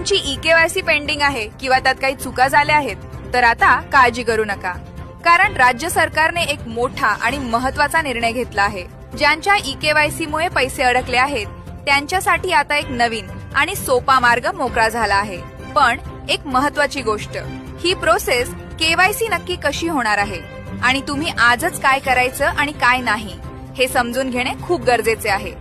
तुमची e-KYC pending आहे किंवा त्यात काही चुका झाल्या आहेत तर आता काळजी करू नका, कारण राज्य सरकारने एक मोठा आणि महत्त्वाचा निर्णय घेतला आहे. ज्यांच्या ई-केवायसी मुळे पैसे अडकले आहेत त्यांच्यासाठी आता एक नवीन आणि सोपा मार्ग मोकळा झाला आहे. पण एक महत्त्वाची गोष्ट, ही प्रोसेस केवायसी नक्की कशी होणार आहे आणि तुम्ही आजच काय करायचं आणि काय नाही हे समजून घेणे खूप गरजेचे आहे.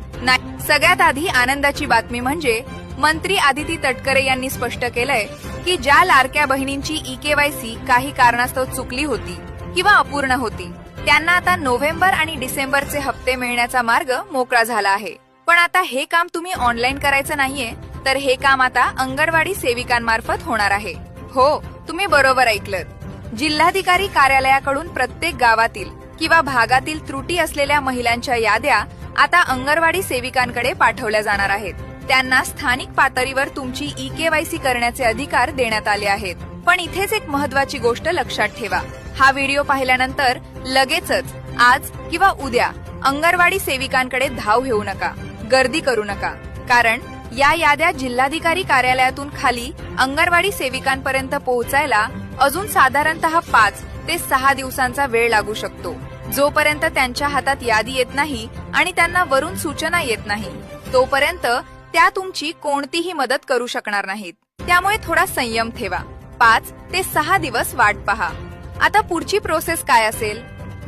सगळ्यात आधी आनंदाची बातमी म्हणजे मंत्री आदिती तटकरे यांनी स्पष्ट केलंय की ज्या लाडक्या बहिणींची ई-केवायसी काही कारणास्तव चुकली होती किंवा अपूर्ण होती त्यांना आता नोव्हेंबर आणि डिसेंबरचे हप्ते मिळण्याचा मार्ग मोकळा झाला आहे. पण आता हे काम तुम्ही ऑनलाईन करायचं नाहीये, तर हे काम आता अंगणवाडी सेविकांमार्फत होणार आहे. हो, तुम्ही बरोबर ऐकलत. जिल्हाधिकारी कार्यालयाकडून प्रत्येक गावातील किंवा भागातील त्रुटी असलेल्या महिलांच्या याद्या आता अंगणवाडी सेविकांकडे पाठवल्या जाणार आहेत. त्यांना स्थानिक पातळीवर तुमची ई-केवायसी करण्याचे अधिकार देण्यात आले आहेत. पण इथेच एक महत्त्वाची गोष्ट लक्षात ठेवा. हा व्हिडिओ पाहिल्यानंतर लगेचच आज किंवा उद्या अंगणवाडी सेविकांकडे धाव घेऊ नका, गर्दी करू नका, कारण या याद्या जिल्हाधिकारी कार्यालयातून खाली अंगणवाडी सेविकांपर्यंत पोहोचायला अजून साधारणतः 5 ते 6 दिवसांचा वेळ लागू शकतो. जोपर्यंत त्यांच्या हातात यादी येत नाही आणि त्यांना वरून सूचना येत नाही तोपर्यंत त्या तुमची कोणतीही मदत करू शकणार नाहीत. त्यामुळे थोडा संयम ठेवा. 5 ते 6 दिवस वाट पहा. आता पुढची प्रोसेस काय असेल?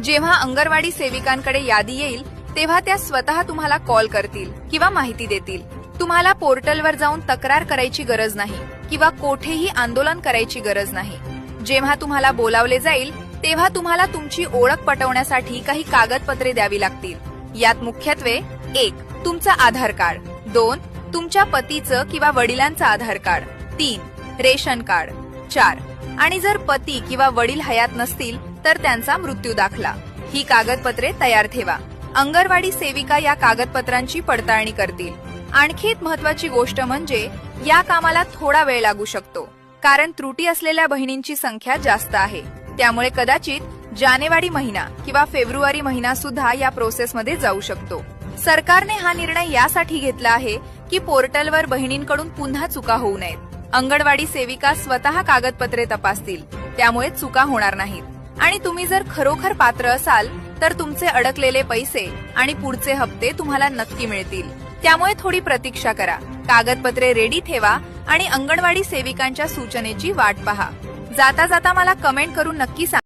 जेव्हा अंगणवाडी सेविकांकडे यादी येईल तेव्हा त्या स्वतः तुम्हाला कॉल करतील किंवा माहिती देतील. तुम्हाला पोर्टलवर जाऊन तक्रार करायची गरज नाही किंवा कोठेही आंदोलन करायची गरज नाही. जेव्हा तुम्हाला बोलावले जाईल तेव्हा तुम्हाला तुमची ओळख पटवण्यासाठी काही कागदपत्रे द्यावी लागतील. यात मुख्यत्वे 1. तुमचं आधार कार्ड, 2. तुमच्या पतीचं किंवा वडिलांचं आधार कार्ड, 3. Ration card, 4. आणि जर पती किंवा वडील हयात नसतील तर त्यांचा मृत्यू दाखला. ही कागदपत्रे तयार ठेवा. अंगणवाडी सेविका या कागदपत्रांची पडताळणी करतील. आणखी एक महत्त्वाची गोष्ट म्हणजे या कामाला थोडा वेळ लागू शकतो, कारण त्रुटी असलेल्या बहिणींची संख्या जास्त आहे. त्यामुळे कदाचित जानेवारी महिना किंवा फेब्रुवारी महिना सुद्धा या प्रोसेसमध्ये जाऊ शकतो. सरकारने हा निर्णय यासाठी घेतला आहे की पोर्टलवर बहिणींकडून पुन्हा चुका होऊ नयेत. अंगणवाडी सेविका स्वतः कागदपत्रे तपासतील, त्यामुळे चुका होणार नाहीत. आणि तुम्ही जर खरोखर पात्र असाल तर तुमचे अडकलेले पैसे आणि पुढचे हप्ते तुम्हाला नक्की मिळतील. त्यामुळे थोडी प्रतीक्षा करा, कागदपत्रे रेडी ठेवा आणि अंगणवाडी सेविकांच्या सूचनेची वाट पहा. जाता जाता मला कमेंट करून नक्की सांगा.